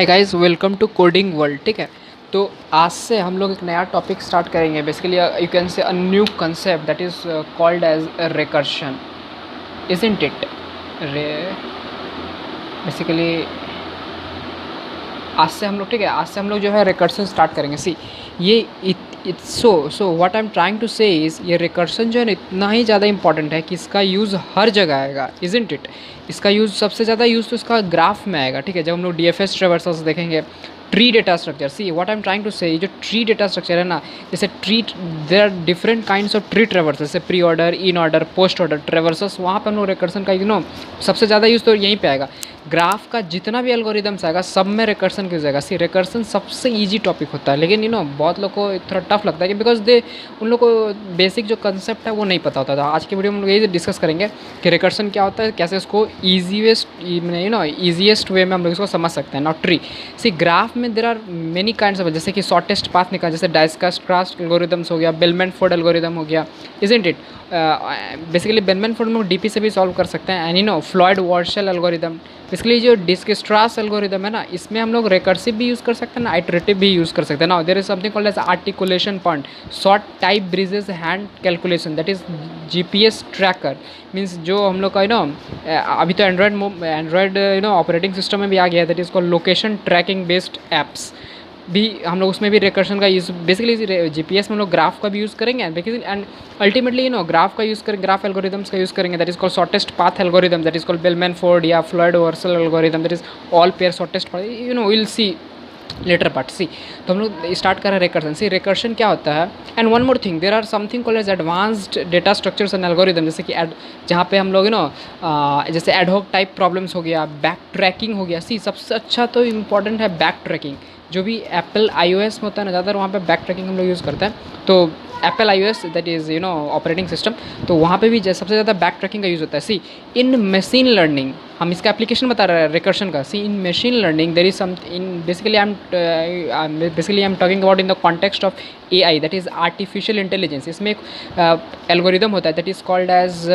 Hi guys, welcome to coding world. ठीक है, तो आज से हम लोग एक नया टॉपिक स्टार्ट करेंगे। Basically you can say a new concept that is called as recursion, isn't it? Basically आज से हम लोग, ठीक है, आज से हम लोग जो है रिकर्शन स्टार्ट करेंगे। सी ये so what I am trying to say is, ये रिकर्शन जो है इतना ही ज़्यादा इंपॉर्टेंट है कि इसका यूज़ हर जगह आएगा, इजंट इट? इसका यूज़ सबसे ज़्यादा यूज़ तो इसका ग्राफ में आएगा। ठीक है, जब हम लोग DFS ट्रेवर्सल्स देखेंगे, tree data structure. See what I am trying to say, जो ट्री डेटा स्ट्रक्चर है ना, जैसे tree, there are different kinds of tree traversal, जैसे pre order, in order, post order traversals. वहाँ पर हम लोग रिकर्सन का सबसे ज़्यादा यूज़ तो यहीं पे आएगा। ग्राफ का जितना भी एल्गोरिदम्स आएगा सब में रिकर्सन की जाएगा। सी रिकर्सन सबसे ईजी टॉपिक होता है, लेकिन बहुत लोग को थोड़ा टफ लगता है कि बिकॉज उन लोग को बेसिक जो कंसेप्ट है वो नहीं पता होता था। आज की वीडियो में हम लोग यही डिस्कस करेंगे कि रिकर्सन क्या होता है, कैसे इसको ईजीएस्ट वे में हम लोग इसको समझ सकते हैं। नाउ ट्री, सी ग्राफ में there are many kinds of, जैसे कि शॉर्टेस्ट पाथ निकाल, जैसे डाइसकास्ट एल्गोरिदम्स हो गया, बेलमैन फोर्ड एल्गोरिदम हो गया, isn't it? Basically bellman Ford में DP से भी सॉल्व कर सकते हैं। एंड फ्लॉयड वॉर्शल एल्गोरिदम, बेसिकली जो डिस्कस्ट्रास एल्गोरिदम है ना, इसमें हम लोग रिकर्सिव भी यूज़ कर सकते हैं ना, आइटरेटिव भी यूज़ कर सकते हैं ना। There is something called as articulation point, short type bridges hand calculation, that is GPS tracker. Means जो हम लोग का अभी तो एंड्रॉयड ऑपरेटिंग सिस्टम में भी आ गया है, that is called location tracking based apps भी। हम लोग उसमें भी रिकर्शन का यूज़, बेसिकली GPS में हम लोग ग्राफ का भी यूज़ करेंगे एंड अल्टीमेटली ग्राफ का यूज़ करेंगे, ग्राफ एल्गोरिदम्स का यूज़ करेंगे, that is called shortest path algorithm, that is called Bellman Ford या Floyd Warshall algorithm, that is all pair shortest path. Will see later part. See तो हम लोग start कर रहे हैं रिकर्शन। सी रिकर्शन क्या होता है? And one more thing, there are something called as advanced data structures and algorithm, जैसे कि जहाँ पे हम लोग जैसे एडहॉक टाइप प्रॉब्लम्स हो गया, बैक ट्रैकिंग हो गया। सी सबसे अच्छा तो इम्पॉर्टेंट है बैक ट्रैकिंग। जो भी एप्पल iOS में होता है ना, ज़्यादातर वहाँ पे बैक ट्रैकिंग हम लोग यूज़ करते हैं। तो Apple iOS that is operating system, तो वहाँ पे भी सबसे ज़्यादा बैक ट्रैकिंग का यूज़ होता है। सी इन मशीन लर्निंग, हम इसका एप्लीकेशन बता रहे हैं रिकर्शन का। See in machine learning there is some in basically I am talking about in the context of AI, that is artificial intelligence. इसमें एक एल्गोरिदम होता है that is called as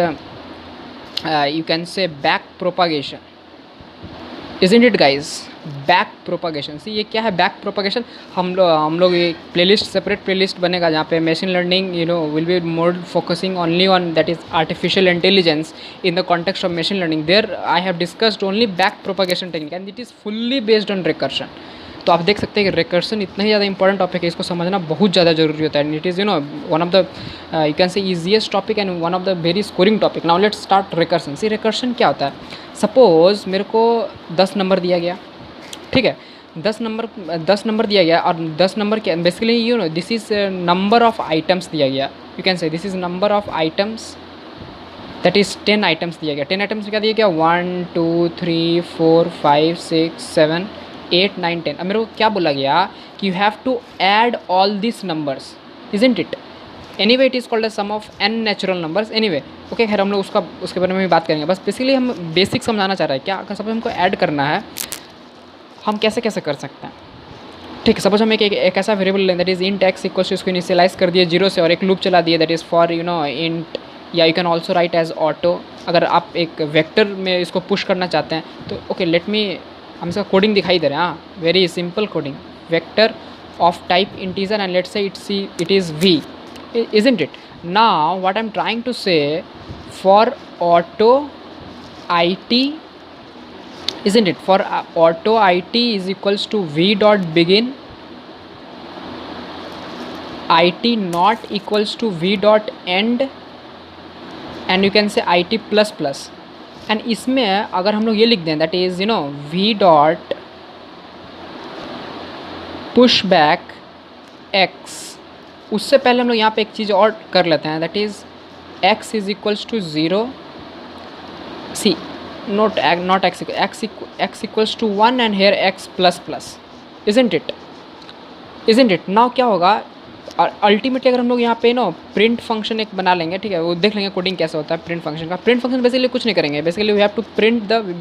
you can say back propagation, isn't it guys? Back propagation. See ये क्या है back propagation? हम लोग एक प्लेलिस्ट, सेपरेट प्लेलिस्ट बनेगा जहाँ पे machine learning will be more focusing only on that is artificial intelligence in the context of machine learning. There I have discussed only back propagation technique and it is fully based on recursion. तो आप देख सकते हैं कि recursion इतना ही ज़्यादा important topic है, इसको समझना बहुत ज़्यादा जरूरी होता है। It is one of the you can say easiest topic and one of the very scoring topic. Now let's start recursion. See recursion क्या होता है? सपोज मेरे को 10 नंबर दिया गया, ठीक है, 10 नंबर दिया गया, और 10 नंबर के basically this is number of items दिया गया। यू कैन से this is number of items, that is 10 items दिया गया। 10 आइटम्स क्या दिया गया? 1 2 3 4 5 6 7 8 9 10। अब मेरे को क्या बोला गया कि you have to add all this numbers, isn't it? Anyway it is called the sum of n natural numbers. Anyway okay, खैर हम लोग उसके बारे में भी बात करेंगे। बस बेसिकली हम बेसिक समझाना चाह रहे हैं क्या, अगर सपोज हमको ऐड करना है, हम कैसे कैसे कर सकते हैं। ठीक है, सपोज हम एक ऐसा वेरिएबल लें that is int x equals to, इसको इनिशियलाइज कर दिए 0 से और एक लूप चला दिए दैट इज़ फॉर इंट, या you can also write as auto. अगर आप एक वेक्टर में इसको पुश करना चाहते हैं तो ओके, लेट मी, हम इसका कोडिंग दिखाई दे रहे हैं। हाँ, very simple coding, vector of type integer and let's say it is v, isn't it? Now what I'm trying to say, for auto it, isn't it? For auto it is equals to v dot begin, it not equals to v dot end, and you can say it plus plus। And इसमें अगर हम लोग ये लिख दें that is v dot push back x, उससे पहले हम लोग यहाँ पे एक चीज़ और कर लेते हैं that is x is equals to 0, see not x equals to 1 and here x plus plus, isn't it? Now क्या होगा अल्टीमेटली, अगर हम लोग यहाँ पे प्रिंट फंक्शन एक बना लेंगे, ठीक है, वो देख लेंगे कोडिंग कैसे होता है प्रिंट फंक्शन का। प्रिंट फंक्शन बेसिकली कुछ नहीं करेंगे, basically we have to print the,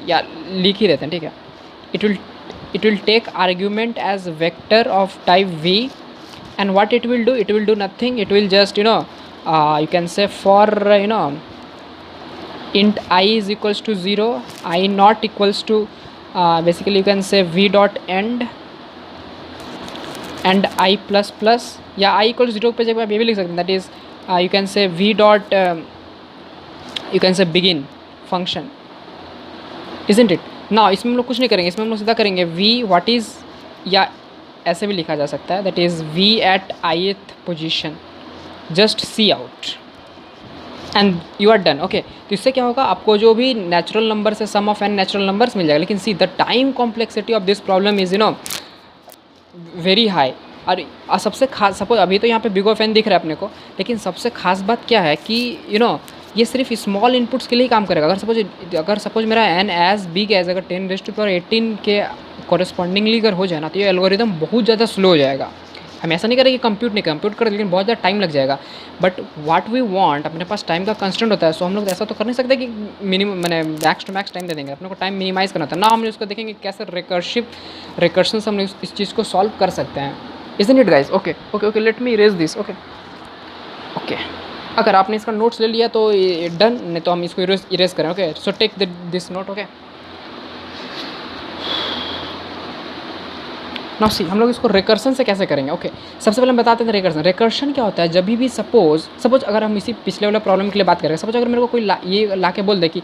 या लिख ही रहते हैं, ठीक है। It will take argument as vector of type v, and what it will do nothing, it will just you can say for int I is equals to 0, I not equals to basically you can से v dot and I plus plus, या I equal 0 पे जगह आप ये भी लिख सकते हैं, दैट इज़ यू कैन से v डॉट यू कैन से बिगिन फंक्शन, इजंट इट। ना इसमें हम लोग कुछ नहीं करेंगे, इसमें हम लोग सीधा करेंगे v व्हाट इज़, या ऐसे भी लिखा जा सकता है, that is v at ith position just see out and you are done. Okay, तो इससे क्या होगा, आपको जो भी नेचुरल नंबर से सम ऑफ एन नेचुरल नंबर्स मिल जाएगा। लेकिन see the time complexity of this problem is very high. और सबसे खास, सपोज अभी तो यहाँ पे बिग ऑफ एन दिख रहा है अपने को, लेकिन सबसे खास बात क्या है कि ये सिर्फ स्मॉल इनपुट्स के लिए ही काम करेगा। अगर सपोज मेरा एन एज बिग एज अगर 10⁻18 के कॉरेस्पॉन्डिंगली अगर हो जाए ना, तो ये एल्गोरिदम बहुत ज़्यादा स्लो हो जाएगा। हम ऐसा नहीं करें कि कंप्यूट कर, लेकिन बहुत ज़्यादा टाइम लग जाएगा। बट व्हाट वी वांट, अपने पास टाइम का कंस्टेंट होता है, सो हम लोग ऐसा तो कर नहीं सकते कि मिनिमम मैंने मैक्स टू मैक्स टाइम दे देंगे। अपने को टाइम मिनिमाइज़ करना होता है ना, हम उसको देखेंगे कैसे रिकर्शन से हम लोग इस चीज़ को सॉल्व कर सकते हैं। Isn't it guys? Okay, let me erase this. Okay, अगर आपने इसका नोट्स ले लिया तो डन, नहीं तो हम इसको इरेज करें। Okay, so take this note. Okay, now see हम लोग इसको रिकर्शन से कैसे करेंगे। ओके, सबसे पहले हम बताते हैं रिकर्शन क्या होता है। जब भी सपोज अगर हम इसी पिछले वाले प्रॉब्लम के लिए बात करें, सपोज अगर मेरे को कोई ये ला के बोल दे कि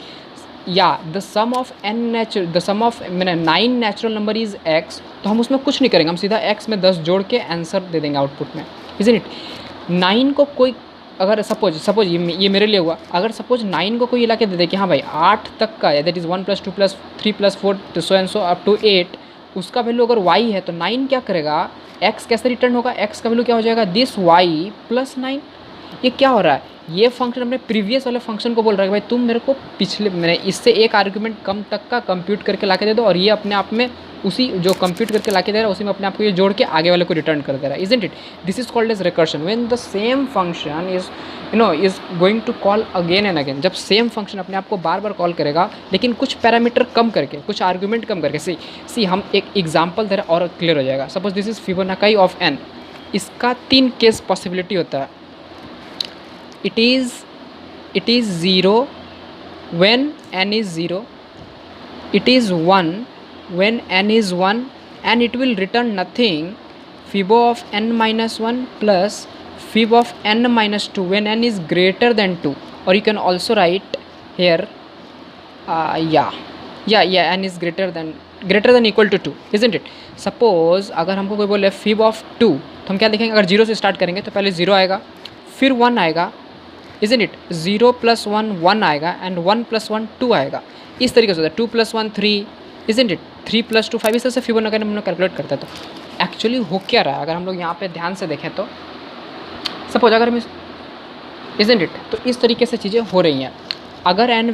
या द सम ऑफ मैंने 9 नेचुरल नंबर इज़ x, तो हम उसमें कुछ नहीं करेंगे, हम सीधा x में 10 जोड़ के आंसर दे देंगे आउटपुट में, इज़न्ट इट। 9 को कोई अगर सपोज ये मेरे लिए हुआ, अगर सपोज 9 को कोई ला के दे दे कि हाँ भाई 8 तक का है, that is 1 + 2 + 3 + 4 so and so up to 8, उसका वैल्यू अगर y है तो 9 क्या करेगा, x कैसे रिटर्न होगा, x का वैल्यू क्या हो जाएगा, दिस y + 9। ये क्या हो रहा है, ये फंक्शन अपने प्रीवियस वाले फंक्शन को बोल रहा है कि भाई तुम मेरे को पिछले मैंने इससे एक आर्गुमेंट कम तक का कंप्यूट करके ला के दे दो, और ये अपने आप में उसी जो कंप्यूट करके ला के दे रहा है उसी में अपने आप को ये जोड़ के आगे वाले को रिटर्न कर दे रहा है, isn't it. This is called as recursion when the same function is going to call again and again. जब सेम फंक्शन अपने आप को बार बार कॉल करेगा, लेकिन कुछ पैरामीटर कम करके, कुछ आर्गुमेंट कम करके। सी हम एक एग्जाम्पल दे रहे और क्लियर हो जाएगा। Suppose this is Fibonacci of n, इसका 3 केस पॉसिबिलिटी होता है। it is 0 when n is 0, it is 1 when n is 1, and it will return nothing fib of n minus 1 plus fib of n minus 2 when n is greater than 2, or you can also write here n is greater than equal to 2, isn't it? Suppose अगर हमको कोई बोले fib of 2, तो हम क्या देखेंगे, अगर 0 से स्टार्ट करेंगे तो पहले 0 आएगा, फिर 1 आएगा, isn't it? 0 + 1 1 आएगा, एंड 1 + 1 2 आएगा। इस तरीके से होता है। 2 + 1 3, isn't it? 3 + 2 5, इस तरह से फिबोनाची हम लोग कैलकुलेट करते हैं। तो एक्चुअली हो क्या रहा है, अगर हम लोग यहाँ पे ध्यान से देखें तो सपोज अगर हम isn't it? तो इस तरीके से चीज़ें हो रही हैं। अगर n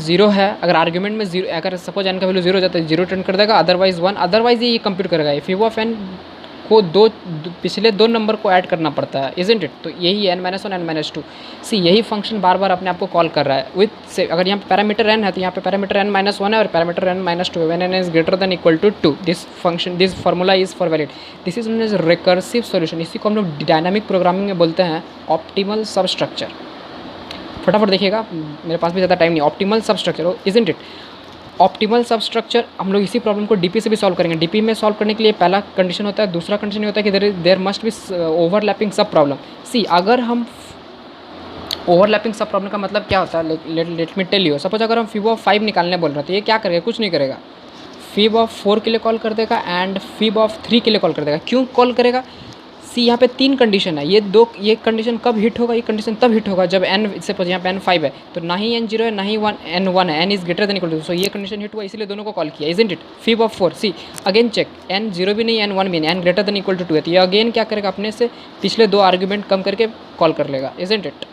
0 है, अगर आर्ग्यूमेंट में 0, अगर सपोज n का वैल्यू 0 हो जाता है 0 रिटर्न कर देगा, अदरवाइज 1, अदरवाइज ये कंप्यूट करेगा। ये फिब ऑफ n को पिछले 2 नंबर को ऐड करना पड़ता है, इजंट इट? तो यही n-1 n-2, सी यही फंक्शन बार बार अपने आप को कॉल कर रहा है विथ से। अगर यहाँ पे पैरामीटर n है तो यहाँ पे पैरामीटर n-1 है और पैरामीटर n-2 है। When n is greater than equal to 2, this formula is for valid. This is known as recursive solution. इसी को हम लोग डायनामिक प्रोग्रामिंग में बोलते हैं ऑप्टिमल सबस्ट्रक्चर। फटाफट देखिएगा, मेरे पास भी ज़्यादा टाइम नहीं। Optimal substructure, isn't it? Optimal substructure हम लोग इसी प्रॉब्लम को डीपी से भी सॉल्व करेंगे। डीपी में सॉल्व करने के लिए पहला कंडीशन होता है, दूसरा कंडीशन होता है कि there must be overlapping sub problem. सी अगर हम ओवरलैपिंग सब प्रॉब्लम का मतलब क्या होता है, let me tell you. Suppose अगर हम फिब ऑफ 5 निकालने बोल रहे हैं तो ये क्या करेगा, कुछ नहीं करेगा, फिब ऑफ 4 के लिए कॉल कर देगा एंड फिब ऑफ 3 के लिए कॉल कर देगा। क्यों कॉल करेगा? सी यहाँ पे 3 कंडीशन है, ये कंडीशन कब हिट होगा, ये कंडीशन तब हिट होगा जब n, सपोज यहाँ पे n 5 है तो ना ही n 0 है ना ही n 1 है, n is greater than equal to. So ये कंडीशन हिट हुआ, इसलिए दोनों को कॉल किया, isn't it? Fib of 4, see again check, n 0 भी नहीं n 1 भी नहीं, n greater than equal to 2 है, तो ये अगेन क्या करेगा, अपने से पिछले 2 आर्ग्यूमेंट कम करके कॉल कर लेगा, इजंट इट?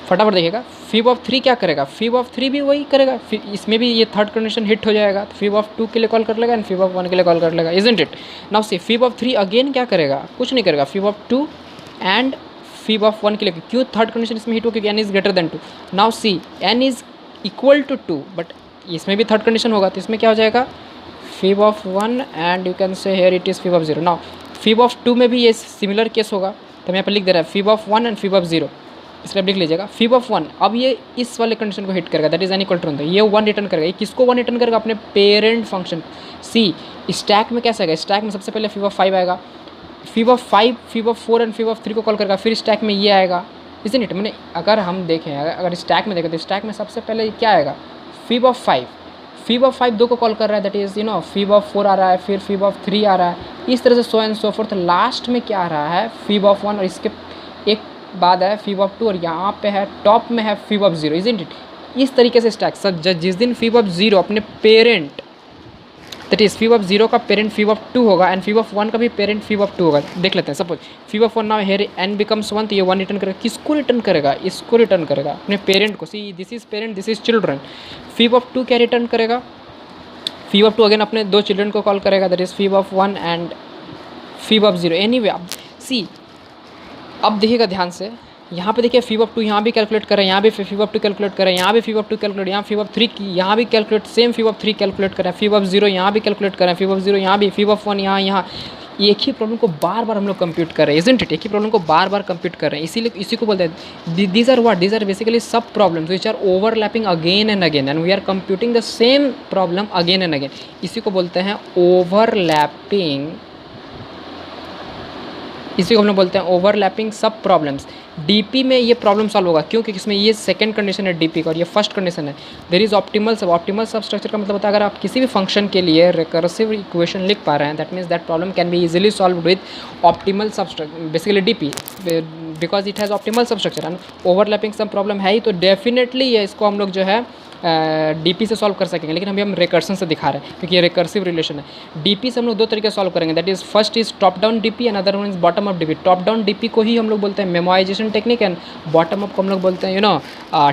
फटाफट देखिएगा, फिब ऑफ 3 क्या करेगा, फिब ऑफ 3 भी वही करेगा, इसमें भी ये थर्ड कंडीशन हिट हो जाएगा, तो फिब ऑफ 2 के लिए कॉल कर लेगा एंड फिब ऑफ 1 के लिए कॉल कर लेगा, isn't it? Now see fib of 3 again क्या करेगा, कुछ नहीं करेगा, fib of 2 and fib of 1 के लिए। क्यों थर्ड कंडीशन इसमें हिट हो, क्योंकि n is greater than 2। Now see n is equal to 2, but इसमें भी थर्ड कंडीशन होगा, तो इसमें क्या हो जाएगा, fib of 1 and you can say here it is fib of 0। Now fib of 2 में भी ये सिमिलर केस होगा, तो मैं यहाँ पर लिख दे रहा है fib of 1 and fib of 0। इसलिए लिख लीजिएगा फीब ऑफ 1। अब ये इस वाले कंडीशन को हिट करेगा, that is an equal to, ये 1 रिटर्न करेगा। ये किसको 1 रिटर्न करेगा? अपने पेरेंट फंक्शन। सी स्टैक में कैसे आएगा? स्टैक में सबसे पहले फीब ऑफ 5 आएगा, फीब of 5, फीब of 4 and fib of 3 को कॉल करेगा, फिर स्टैक में ये आएगा, इजंट इट? मैंने अगर हम देखें, अगर स्टैक में देखें तो स्टैक में सबसे पहले क्या आएगा? फीब ऑफ 5, फीब ऑफ 5 2 को कॉल कर रहा है, दैट इज़ फीब ऑफ 4 आ रहा है, फिर फीब ऑफ 3 आ रहा है, इस तरह से सो एंड सो फोर्थ। लास्ट में क्या आ रहा है? फीब ऑफ 1, और इसके एक बाद है फीब ऑफ 2, और यहाँ पे है टॉप में है फीब ऑफ 0, इजंट इट? इस तरीके से स्टैक जिस दिन फीब ऑफ 0 अपने parent, that is fib of 0 का पेरेंट फीब ऑफ 2 होगा, एंड फीब ऑफ 1 का भी पेरेंट फीब ऑफ 2 होगा। देख लेते हैं, suppose fib of 1 now here n becomes 1, तो ये 1 रिटर्न करेगा। किसको रिटर्न करेगा? इसको रिटर्न करेगा, अपने पेरेंट को। See this is parent, this is children. Fib of 2 क्या रिटर्न करेगा? फीब ऑफ 2 अगेन अपने 2 चिल्ड्रन को कॉल करेगा, that is fib of 1 and fib of 0। Anyway अब सी, अब देखिएगा ध्यान से, यहाँ पे देखिए फीब ऑफ 2 यहाँ भी कैलकुलेट करें, यहाँ भी फीब ऑफ 2 कैलकुलेट करें, यहाँ भी फीब ऑफ 2 कैलकुलेट, यहाँ फीब ऑफ 3 की यहाँ भी कैलकुलेट, सेम फीब ऑफ 3 कैलकुलेट करें, फीब ऑफ 0 यहाँ भी कैलकुलेट करें, फीब ऑफ 0 यहाँ भी, फीब ऑफ 1 यहाँ एक ही प्रॉब्लम को बार बार हम लोग कंप्यूट कर रहे हैं, इजंट इट? एक ही प्रॉब्लम को बार बार कंप्यूट कर रहे हैं, इसीलिए इसी को बोलते हैं these are what, these are basically sub problems which are overlapping again and again, and we are computing the same problem again and again. इसी को बोलते हैं ओवरलैपिंग, इसी को हम लोग बोलते हैं ओवरलैपिंग सब प्रॉब्लम्स। डीपी में ये प्रॉब्लम सॉल्व होगा, क्योंकि इसमें ये सेकंड कंडीशन है डीपी का, और ये फर्स्ट कंडीशन है। देयर इज ऑप्टिमल सब। ऑप्टिमल सब स्ट्रक्चर का मतलब होता है अगर आप किसी भी फंक्शन के लिए रिकर्सिव इक्वेशन लिख पा रहे हैं, that means that problem can be easily solve with optimal sub structure, basically DP, because it has optimal sub structure and overlapping sub problem है ही, तो डेफिनेटली ये इसको हम लोग जो है डीपी से सॉल्व कर सकेंगे। लेकिन अभी हम रिकर्सन से दिखा रहे हैं, क्योंकि ये रिकर्सिव रिलेशन है। डीपी से हम लोग 2 तरीके सॉल्व करेंगे, that is first is top down DP and other one is bottom up DP. Top down DP को ही हम लोग बोलते हैं memorisation technique, and bottom up को हम लोग बोलते हैं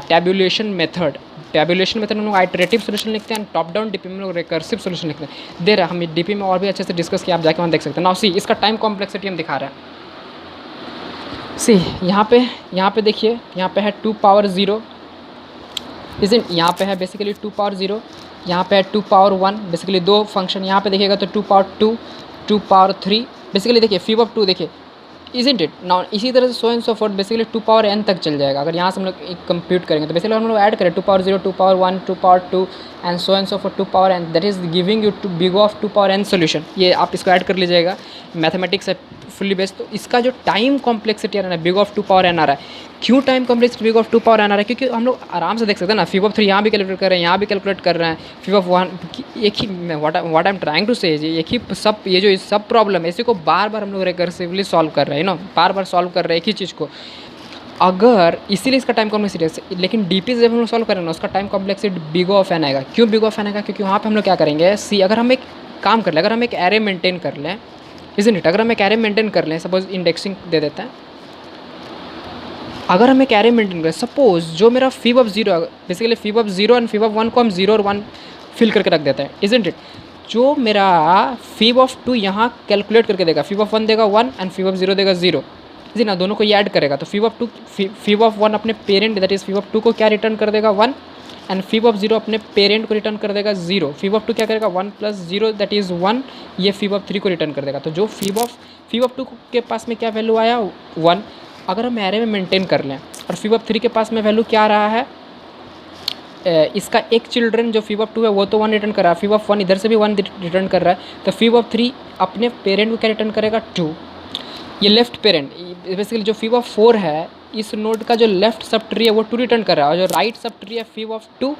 टैबुलेशन मेथड। टैबुलेशन मेथड में हम लोग आइटरेटिव सोल्यूशन लिखते हैं, टॉप डाउन डीपी में हम लोग रिकर्सिव सोल्यूशन लिखते हैं। दे रहा हम डीपी में और भी अच्छे से डिस्कस किया, आप जाके वहाँ देख सकते हैं। नाउ सी, इसका टाइम कॉम्प्लेक्सिटी हम दिखा रहे हैं। सी यहाँ पे देखिए, यहाँ पे है 2 पावर 0, इजंट? यहाँ पे है बेसिकली 2 पावर 0, यहाँ पे है 2 पावर 1, बेसिकली 2 फंक्शन। यहाँ पे देखिएगा तो 2 पावर 2, 2 पावर 3, बेसिकली देखिए फीब ऑफ 2 देखिए, इजंट इट? नाउ इसी तरह से सो and so fourth, basically 2 power n तक चल जाएगा। अगर यहाँ से हम लोग कंप्यूट करेंगे तो बेसिकली हम लोग ऐड करें 2 power 0, 2 power 1, 2 power 2 and so and so forth 2 power n, that is giving you to big of 2 power n solution. ये आप इसको ऐड कर लीजिएगा, मैथमेटिक्स है फुल्ली बेस्ड। तो इसका जो टाइम कॉम्प्लेक्सिटी आ रहा है बिग ऑफ 2 पावर n आ रहा है। क्यों time complexity big of 2 power n आ रहा है? क्योंकि हम लोग आराम से देख सकते हैं ना, फीब ऑफ 3 यहाँ भी कैलकुलेट कर रहे हैं, यहाँ भी कैलकुलेट कर रहे हैं, फीब ऑफ 1 एक ही, what I am trying to say, एक ही सब, ये जो सब प्रॉब्लम है इसी को बार बार हम लोग रिकर्सिवली सॉल्व कर रहे हैं, बार बार सॉल्व कर रहे हैं एक ही चीज़ को। अगर इसीलिए इसका टाइम कॉम्प्लेक्सिटी, लेकिन डीपी से जब हम लोग सॉल्व करेंगे ना, उसका time complexity big of n आएगा। क्यों बिग ऑफ n आएगा? क्योंकि वहाँ पे हम लोग क्या करेंगे, सी अगर हम एक काम कर लें, अगर हम एक एरे मेंटेन कर लें, इजंट इट? अगर हम एक एरे मेंटेन कर लें, सपोज इंडेक्सिंग दे देते हैं, अगर हम एक एरे मेंटेन करें, सपोज जो मेरा fib of 0, basically fib of 0 and fib of 1 को हम 0 और 1 फिल करके रख देते हैं, इजंट इट? जो मेरा फीब ऑफ 2 यहाँ कैलकुलेट करके देगा, फीब ऑफ 1 देगा 1 एंड फीब ऑफ 0 देगा 0, जी ना, दोनों को ये ऐड करेगा, तो फीब ऑफ 2, फीब ऑफ 1 अपने parent, that is fib of 2 को क्या रिटर्न कर देगा 1, एंड फीब ऑफ 0 अपने पेरेंट को रिटर्न कर देगा 0। फीब ऑफ 2 क्या करेगा 1 + 0 दैट इज़ 1, ये फीब ऑफ 3 को रिटर्न कर देगा। तो जो फीब ऑफ 2 के पास में क्या वैल्यू आया 1, अगर हम एरे में मेंटेन कर लें, और फीब ऑफ 3 के पास में वैल्यू क्या आ रहा है, इसका एक चिल्ड्रन जो फीब ऑफ 2 है वो तो 1 रिटर्न कर रहा है, फीब ऑफ 1 इधर से भी 1 रिटर्न कर रहा है, तो फीब ऑफ 3 अपने पेरेंट को क्या रिटर्न करेगा 2। ये लेफ्ट पेरेंट, बेसिकली जो फीब ऑफ 4 है, इस नोड का जो लेफ्ट सब ट्री है वो 2 रिटर्न कर रहा है, और जो राइट सब ट्री है फीब ऑफ 2,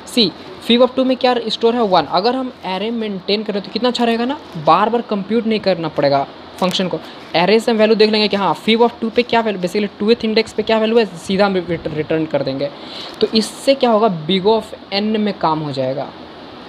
सी फीब ऑफ 2 में क्या स्टोर है 1। अगर हम एरे मेंटेन करें तो कितना अच्छा रहेगा ना, बार बार कंप्यूट नहीं करना पड़ेगा फंक्शन को। एरे से हम वैल्यू देख लेंगे कि हाँ फीब ऑफ 2 पे क्या वैल्यू, बेसिकली 2th इंडेक्स पे क्या वैल्यू है, सीधा हम रिटर्न कर देंगे। तो इससे क्या होगा, बिग ऑफ n में काम हो जाएगा।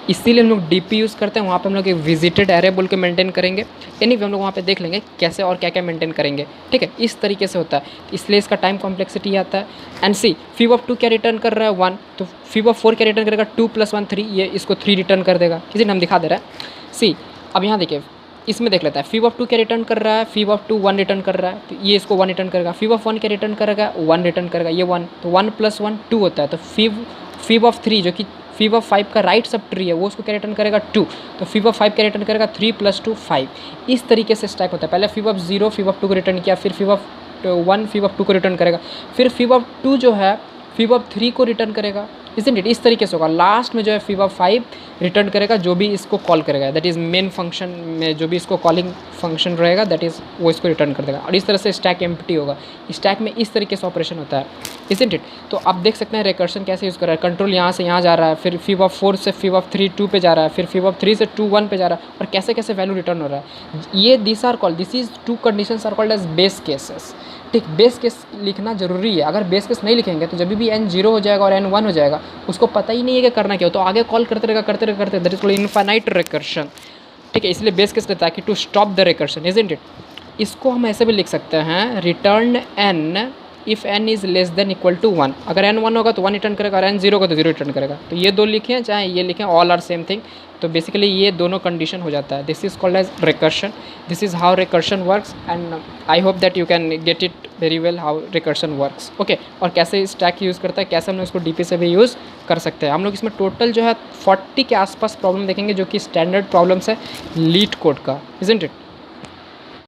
इसीलिए हम लोग डीपी यूज़ करते हैं, वहाँ पे हम लोग एक विजिटेड एरे बोल के मेंटेन करेंगे। एनीवे हम लोग वहाँ पे देख लेंगे कैसे और क्या क्या मेंटेन करेंगे, ठीक है, इस तरीके से होता है, इसलिए इसका टाइम कॉम्प्लेक्सिटी आता है। एंड सी फीब ऑफ 2 क्या रिटर्न कर रहा है 1, तो फीब ऑफ 4 क्या रिटर्न करेगा 2 + 1 3, ये इसको 3 रिटर्न कर देगा, किसी ने हम दिखा दे रहा है। सी अब यहाँ देखिए, इसमें देख लेता है, फीब ऑफ 2 क्या रिटर्न कर रहा है, फीब ऑफ 2 1 रिटर्न कर रहा है, तो ये इसको 1 रिटर्न करेगा। फीब ऑफ 1 क्या रिटर्न करेगा 1 रिटर्न करेगा, ये 1, तो 1 + 1 2 होता है। तो फीब ऑफ 3 जो कि फीब ऑफ 5 का राइट सब ट्री है वो उसको क्या रिटर्न करेगा 2, तो फीब ऑफ 5 क्या रिटर्न करेगा 3 + 2 5। इस तरीके से स्टैक होता है। पहले फीब ऑफ 0 फीब ऑफ 2 को रिटर्न किया, फिर फीब ऑफ 1 fib2 को रिटर्न करेगा, फिर fib2 जो है fib3 को रिटर्न करेगा, इजंट इट, इस तरीके से होगा। लास्ट में जो है fib5 रिटर्न करेगा जो भी इसको कॉल करेगा, दैट इज़ मेन फंक्शन में जो भी इसको कॉलिंग फंक्शन रहेगा दैट इज़ वो इसको रिटर्न कर देगा। और इस तरह से स्टैक एम्प्टी होगा। स्टैक में इस तरीके से ऑपरेशन होता है, इजंट इट। तो आप देख सकते हैं रिकर्शन कैसे यूज़ कर रहा है। कंट्रोल यहाँ से यहाँ जा रहा है, फिर fib4 से fib3 2 पे जा रहा है, फिर fib3 से 2 1 पे जा रहा है, और कैसे कैसे वैल्यू रिटर्न हो रहा है। ये this is 2 conditions are called as base cases. ठीक, बेस केस लिखना जरूरी है। अगर बेस केस नहीं लिखेंगे तो जब भी n 0 हो जाएगा और n 1 हो जाएगा, उसको पता ही नहीं है कि करना क्या हो, तो आगे कॉल करते रहेगा, that is called infinite recursion. ठीक है, इसलिए बेस केस लेता है कि to stop the recursion, isn't it. इसको हम ऐसे भी लिख सकते हैं, return n if n is less than equal to 1। अगर n 1 होगा तो 1 रिटर्न करेगा, और n 0 होगा तो 0 रिटर्न करेगा। तो ये दो लिखें चाहे ये लिखें, ऑल आर सेम थिंग। तो बेसिकली ये दोनों कंडीशन हो जाता है। This is called as recursion. This is how recursion works, and I hope that you can get it very well how recursion works. Okay, और कैसे स्टैक यूज़ करता है, कैसे हम लोग इसको डीपी से भी यूज़ कर सकते हैं। हम लोग इसमें टोटल जो है 40 के आसपास प्रॉब्लम देखेंगे जो कि स्टैंडर्ड प्रॉब्लम्स है लीड कोड का, इजंट इट।